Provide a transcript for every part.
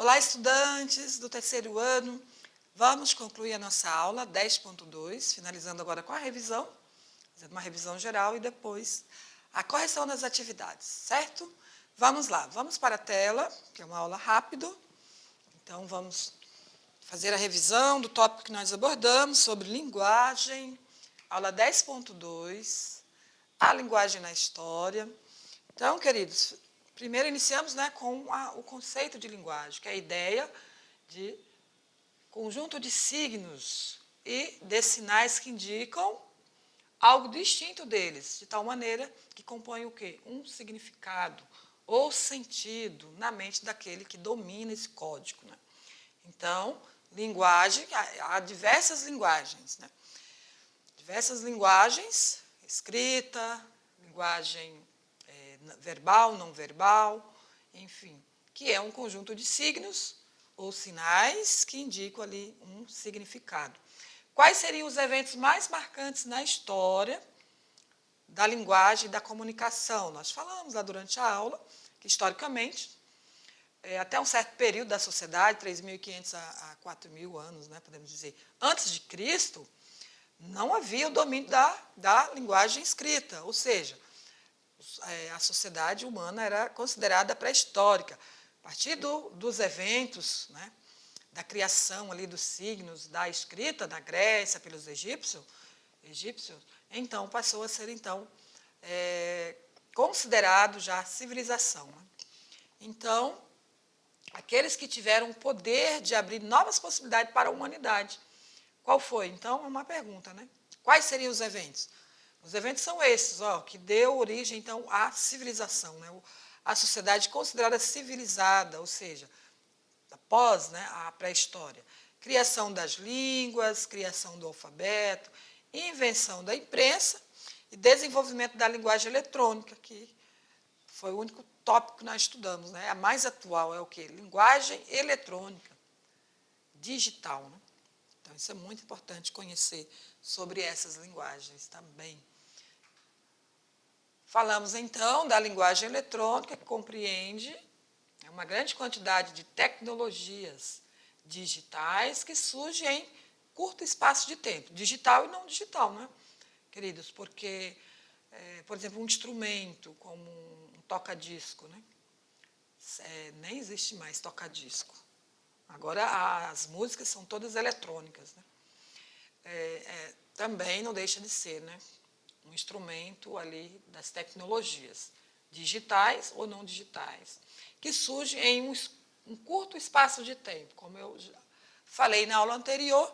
Olá, estudantes do terceiro ano. Vamos concluir a nossa aula 10.2, finalizando agora com a revisão, fazendo uma revisão geral e depois a correção das atividades, certo? Vamos lá, vamos para a tela, que é uma aula rápida. Então, vamos fazer a revisão do tópico que nós abordamos sobre linguagem, aula 10.2, a linguagem na história. Então, queridos, primeiro iniciamos, com o conceito de linguagem, que é a ideia de conjunto de signos e de sinais que indicam algo distinto deles, de tal maneira que compõe o quê? Um significado ou sentido na mente daquele que domina esse código. Então, linguagem, há diversas linguagens. Diversas linguagens, escrita, linguagem verbal, não verbal, enfim, que é um conjunto de signos ou sinais que indicam ali um significado. Quais seriam os eventos mais marcantes na história da linguagem e da comunicação? Nós falamos lá durante a aula que, historicamente, até um certo período da sociedade, 3.500 a 4.000 anos, podemos dizer, antes de Cristo, não havia o domínio da linguagem escrita, ou seja, a sociedade humana era considerada pré-histórica. A partir dos eventos, da criação ali dos signos, da escrita na Grécia pelos egípcios, então passou a ser considerado já civilização. Então, aqueles que tiveram o poder de abrir novas possibilidades para a humanidade. Qual foi? Então, é uma pergunta, Quais seriam os eventos? Os eventos são esses, que deu origem, então, à civilização, a sociedade considerada civilizada, ou seja, após a pré-história. Criação das línguas, criação do alfabeto, invenção da imprensa e desenvolvimento da linguagem eletrônica, que foi o único tópico que nós estudamos. A mais atual é o quê? Linguagem eletrônica, digital. Então, isso é muito importante conhecer sobre essas linguagens também. Falamos, então, da linguagem eletrônica, que compreende uma grande quantidade de tecnologias digitais que surgem em curto espaço de tempo, digital e não digital, queridos? Porque, por exemplo, um instrumento como um toca-disco, nem existe mais toca-disco. Agora, as músicas são todas eletrônicas. Também não deixa de ser, um instrumento ali das tecnologias, digitais ou não digitais, que surge em um curto espaço de tempo. Como eu já falei na aula anterior,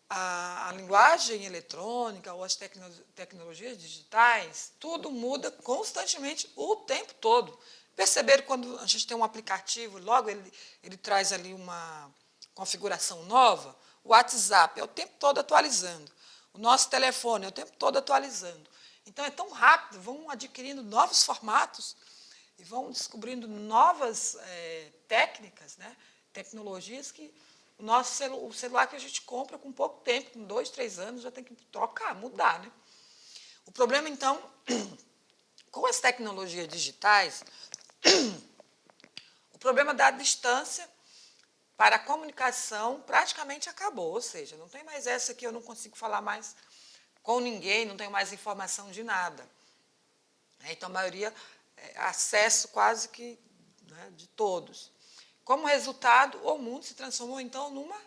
a linguagem eletrônica ou as tecnologias digitais, tudo muda constantemente o tempo todo. Perceberam quando a gente tem um aplicativo, logo ele traz ali uma configuração nova? O WhatsApp é o tempo todo atualizando. O nosso telefone é o tempo todo atualizando. Então, é tão rápido, vão adquirindo novos formatos e vão descobrindo novas técnicas, tecnologias que o celular que a gente compra com pouco tempo, com 2, 3 anos, já tem que trocar, mudar. O problema, então, com as tecnologias digitais, o problema da distância para a comunicação praticamente acabou, ou seja, não tem mais essa que eu não consigo falar mais com ninguém, não tenho mais informação de nada. Então, a maioria, acesso quase que de todos. Como resultado, o mundo se transformou, então, numa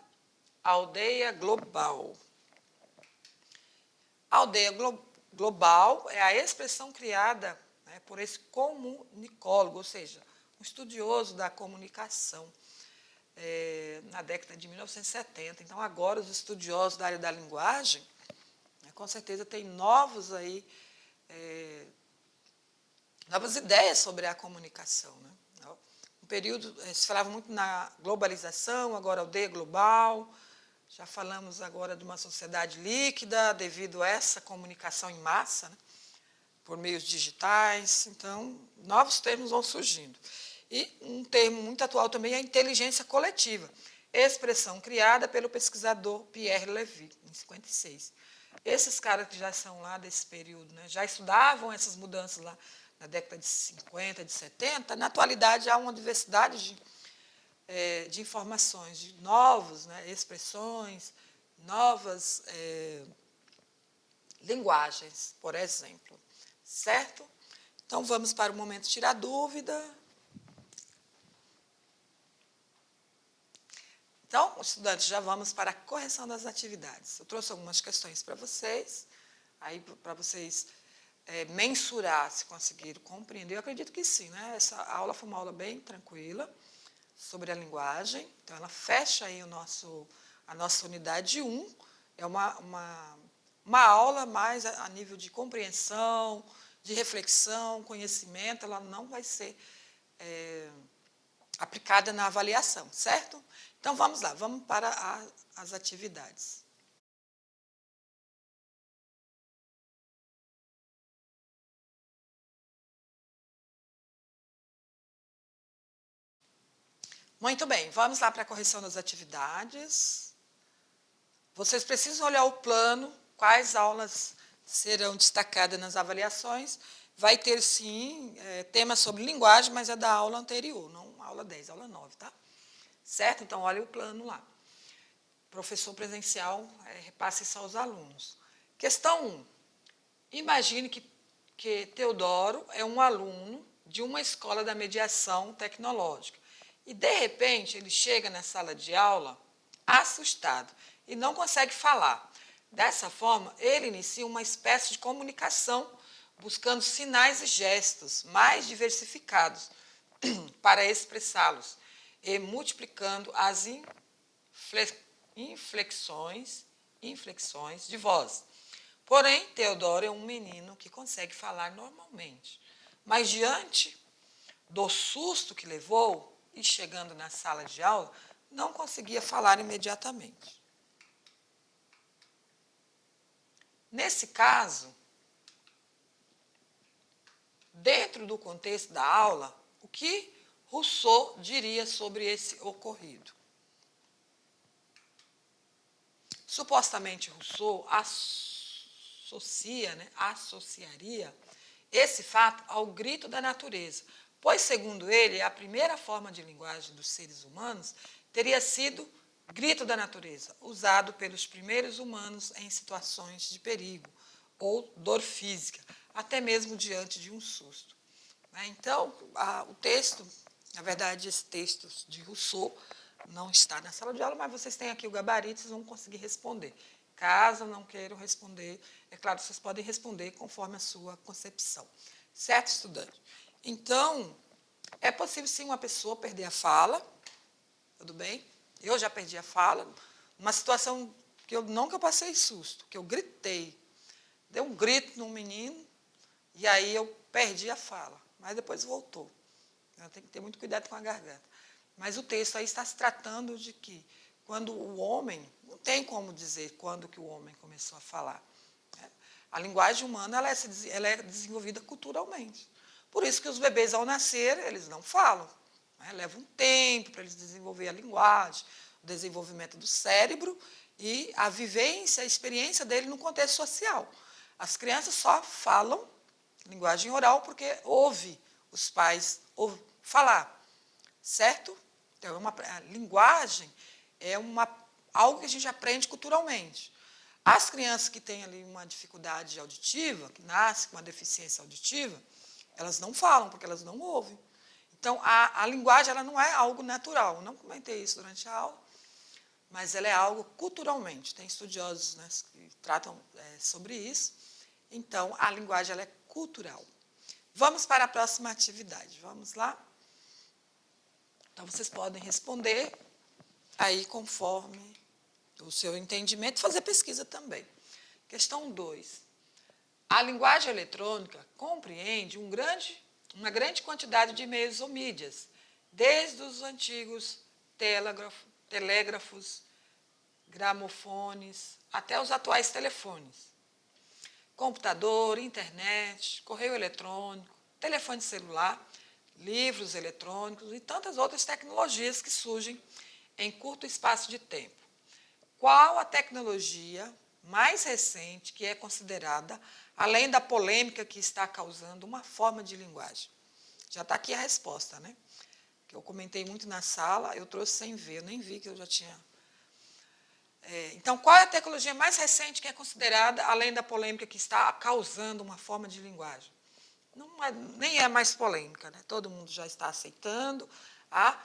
aldeia global. A aldeia global é a expressão criada por esse comunicólogo, ou seja, um estudioso da comunicação, na década de 1970. Então, agora, os estudiosos da área da linguagem, com certeza, têm novas ideias sobre a comunicação. Um período, se falava muito na globalização, agora aldeia global. Já falamos agora de uma sociedade líquida devido a essa comunicação em massa, por meios digitais. Então, novos termos vão surgindo. E um termo muito atual também é a inteligência coletiva, expressão criada pelo pesquisador Pierre Levy, em 1956. Esses caras que já são lá desse período, já estudavam essas mudanças lá na década de 50, de 70, na atualidade há uma diversidade de de informações, de novos, né, expressões, novas linguagens, por exemplo. Certo? Então, vamos para o momento tirar dúvida. Então, estudantes, já vamos para a correção das atividades. Eu trouxe algumas questões para vocês, aí para vocês mensurar se conseguiram compreender. Eu acredito que sim, né? Essa aula foi uma aula bem tranquila sobre a linguagem. Então, ela fecha aí a nossa unidade 1. É uma aula mais a nível de compreensão, de reflexão, conhecimento. Ela não vai ser aplicada na avaliação, certo? Então, vamos lá, vamos para as atividades. Muito bem, vamos lá para a correção das atividades. Vocês precisam olhar o plano, quais aulas serão destacadas nas avaliações. Vai ter, sim, tema sobre linguagem, mas é da aula anterior, não aula 10, aula 9, tá? Certo? Então, olha o plano lá. Professor presencial repasse isso aos alunos. Questão 1. Imagine que Teodoro é um aluno de uma escola da mediação tecnológica. E, de repente, ele chega na sala de aula assustado e não consegue falar. Dessa forma, ele inicia uma espécie de comunicação, buscando sinais e gestos mais diversificados para expressá-los e multiplicando as inflexões de voz. Porém, Teodoro é um menino que consegue falar normalmente. Mas, diante do susto que levou, e chegando na sala de aula, não conseguia falar imediatamente. Nesse caso, dentro do contexto da aula, o que Rousseau diria sobre esse ocorrido? Supostamente, Rousseau associaria esse fato ao grito da natureza, pois, segundo ele, a primeira forma de linguagem dos seres humanos teria sido grito da natureza, usado pelos primeiros humanos em situações de perigo ou dor física, até mesmo diante de um susto. Então, o texto, na verdade, esse texto de Rousseau não está na sala de aula, mas vocês têm aqui o gabarito, vocês vão conseguir responder. Caso não queiram responder, é claro, vocês podem responder conforme a sua concepção. Certo, estudante? Então, é possível, sim, uma pessoa perder a fala, tudo bem? Eu já perdi a fala, numa situação que eu nunca passei susto, que eu gritei, dei um grito num menino, e aí eu perdi a fala, mas depois voltou. Eu tenho que ter muito cuidado com a garganta. Mas o texto aí está se tratando de que, quando o homem, não tem como dizer quando que o homem começou a falar. A linguagem humana ela é desenvolvida culturalmente. Por isso que os bebês, ao nascer, eles não falam. Leva um tempo para eles desenvolver a linguagem, o desenvolvimento do cérebro e a vivência, a experiência dele no contexto social. As crianças só falam linguagem oral porque ouve os pais falar, certo? Então, a linguagem é algo que a gente aprende culturalmente. As crianças que têm ali uma dificuldade auditiva, que nascem com uma deficiência auditiva, elas não falam, porque elas não ouvem. Então, a linguagem ela não é algo natural. Eu não comentei isso durante a aula, mas ela é algo culturalmente. Tem estudiosos, né, que tratam sobre isso. Então, a linguagem ela é cultural. Vamos para a próxima atividade. Vamos lá? Então, vocês podem responder aí conforme o seu entendimento, fazer pesquisa também. Questão 2. A linguagem eletrônica compreende uma grande quantidade de meios ou mídias, desde os antigos telégrafos, gramofones, até os atuais telefones. Computador, internet, correio eletrônico, telefone celular, livros eletrônicos e tantas outras tecnologias que surgem em curto espaço de tempo. Qual a tecnologia mais recente que é considerada, além da polêmica que está causando, uma forma de linguagem? Já está aqui a resposta, né? que eu comentei muito na sala, eu trouxe sem ver, eu nem vi que eu já tinha. Então, qual é a tecnologia mais recente que é considerada, além da polêmica que está causando uma forma de linguagem? Nem é mais polêmica, né? Todo mundo já está aceitando a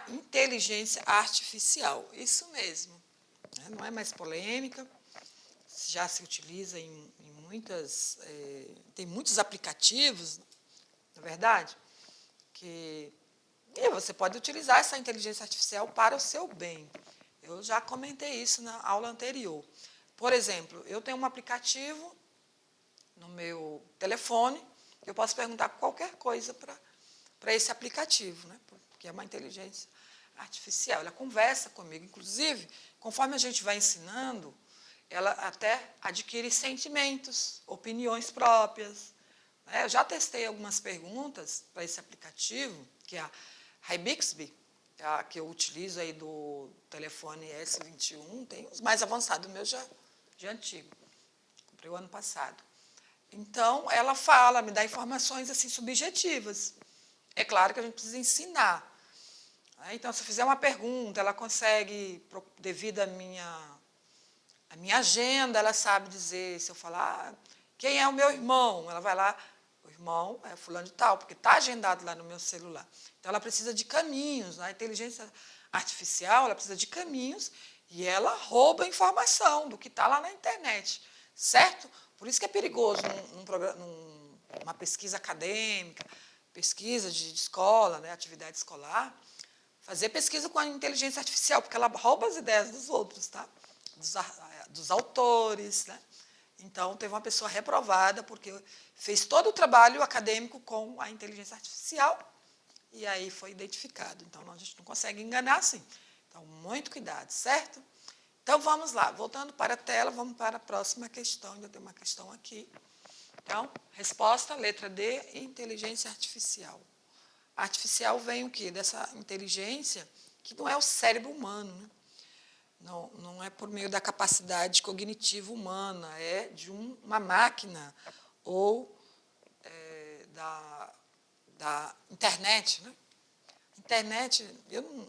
inteligência artificial. Isso mesmo. Né? Não é mais polêmica, já se utiliza em muitas. Tem muitos aplicativos, na verdade, que você pode utilizar essa inteligência artificial para o seu bem. Eu já comentei isso na aula anterior. Por exemplo, eu tenho um aplicativo no meu telefone, que eu posso perguntar qualquer coisa para esse aplicativo, né? Porque é uma inteligência artificial. Ela conversa comigo. Inclusive, conforme a gente vai ensinando, ela até adquire sentimentos, opiniões próprias. Eu já testei algumas perguntas para esse aplicativo, que é a Bixby, a que eu utilizo aí do telefone S21, tem os mais avançados, o meu já antigo. Comprei o ano passado. Então, ela fala, me dá informações assim subjetivas. É claro que a gente precisa ensinar. Então, se eu fizer uma pergunta, ela consegue, devido à minha agenda, ela sabe dizer, se eu falar, quem é o meu irmão? Ela vai lá, o irmão é fulano de tal, porque está agendado lá no meu celular. Então, ela precisa de caminhos. A inteligência artificial, ela precisa de caminhos e ela rouba informação do que está lá na internet, certo? Por isso que é perigoso numa pesquisa acadêmica, pesquisa de escola, né, atividade escolar, fazer pesquisa com a inteligência artificial, porque ela rouba as ideias dos outros, tá? Dos autores. Né? Então, teve uma pessoa reprovada porque fez todo o trabalho acadêmico com a inteligência artificial e aí foi identificado. Então, a gente não consegue enganar assim. Então, muito cuidado, certo? Então, vamos lá. Voltando para a tela, vamos para a próxima questão. Ainda tem uma questão aqui. Então, resposta, letra D, inteligência artificial. Artificial vem o quê? Dessa inteligência que não é o cérebro humano, né? Não é por meio da capacidade cognitiva humana, é de uma máquina ou da internet. Né? Internet, eu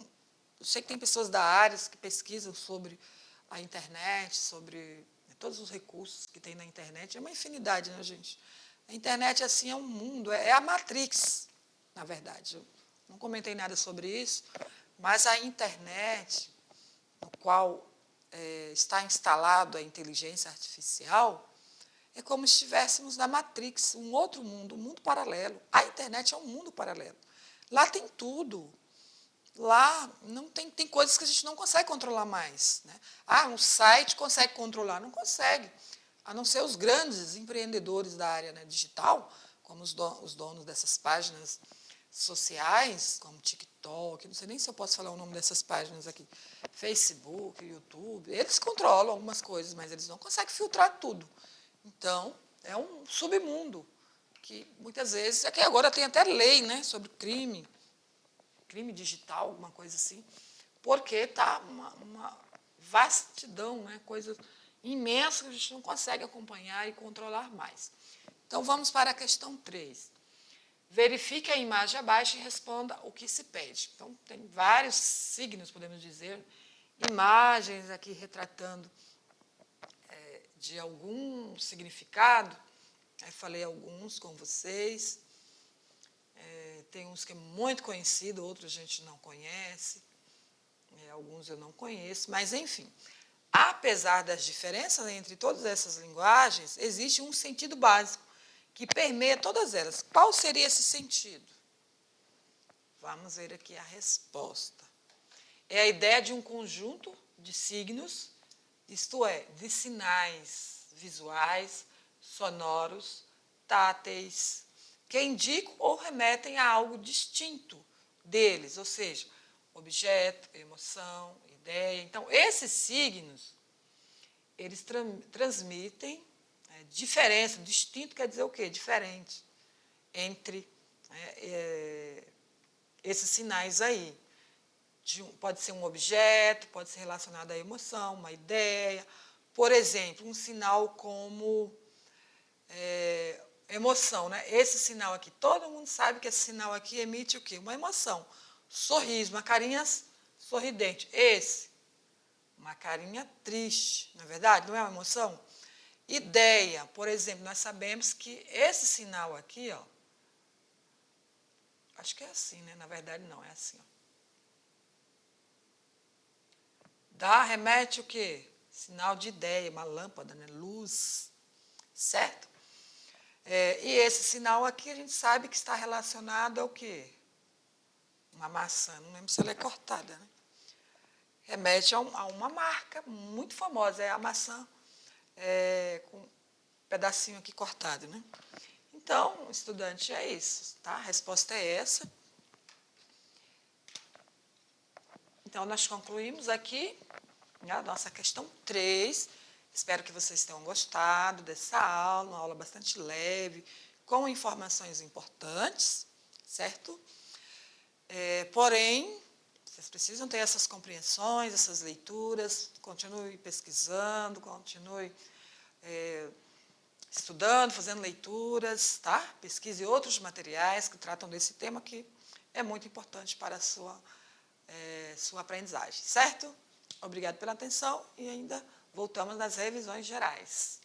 sei que tem pessoas da área que pesquisam sobre a internet, sobre todos os recursos que tem na internet. É uma infinidade, né, gente? A internet, assim, é um mundo, é a Matrix, na verdade. Eu não comentei nada sobre isso, mas a internet, no qual está instalado a inteligência artificial, é como se estivéssemos na Matrix, um outro mundo, um mundo paralelo. A internet é um mundo paralelo. Lá tem tudo. Lá não tem coisas que a gente não consegue controlar mais. Né? Um site consegue controlar? Não consegue. A não ser os grandes empreendedores da área, né, digital, como os donos dessas páginas sociais, como TikTok, não sei nem se eu posso falar o nome dessas páginas aqui, Facebook, YouTube, eles controlam algumas coisas, mas eles não conseguem filtrar tudo. Então, é um submundo que muitas vezes, é que agora tem até lei, né, sobre crime digital, alguma coisa assim, porque está uma vastidão, né, coisa imensa que a gente não consegue acompanhar e controlar mais. Então, vamos para a questão 3. Verifique a imagem abaixo e responda o que se pede. Então, tem vários signos, podemos dizer, imagens aqui retratando de algum significado. Aí falei alguns com vocês. Tem uns que é muito conhecido, outros a gente não conhece. Alguns eu não conheço, mas, enfim. Apesar das diferenças entre todas essas linguagens, existe um sentido básico que permeia todas elas. Qual seria esse sentido? Vamos ver aqui a resposta. É a ideia de um conjunto de signos, isto é, de sinais visuais, sonoros, táteis, que indicam ou remetem a algo distinto deles, ou seja, objeto, emoção, ideia. Então, esses signos, eles transmitem diferença. Distinto quer dizer o quê? Diferente entre esses sinais aí. Pode ser um objeto, pode ser relacionado à emoção, uma ideia. Por exemplo, um sinal como emoção, né? Esse sinal aqui, todo mundo sabe que esse sinal aqui emite o quê? Uma emoção. Sorriso, uma carinha sorridente. Esse, uma carinha triste, não é verdade? Não é uma emoção? Ideia, por exemplo, nós sabemos que esse sinal aqui, ó, acho que é assim, né? Na verdade, não, é assim, ó. Dá, remete o quê? Sinal de ideia, uma lâmpada, né? Luz, certo? E esse sinal aqui a gente sabe que está relacionado ao quê? Uma maçã, não lembro se ela é cortada, né? Remete a uma marca muito famosa, é a maçã com um pedacinho aqui cortado, né? Então, estudante, é isso, tá? A resposta é essa. Então, nós concluímos aqui a nossa questão 3. Espero que vocês tenham gostado dessa aula, uma aula bastante leve, com informações importantes, certo? Porém, vocês precisam ter essas compreensões, essas leituras, continue pesquisando, continue estudando, fazendo leituras, tá? Pesquise outros materiais que tratam desse tema que é muito importante para a sua aprendizagem, certo? Obrigado pela atenção e ainda voltamos nas revisões gerais.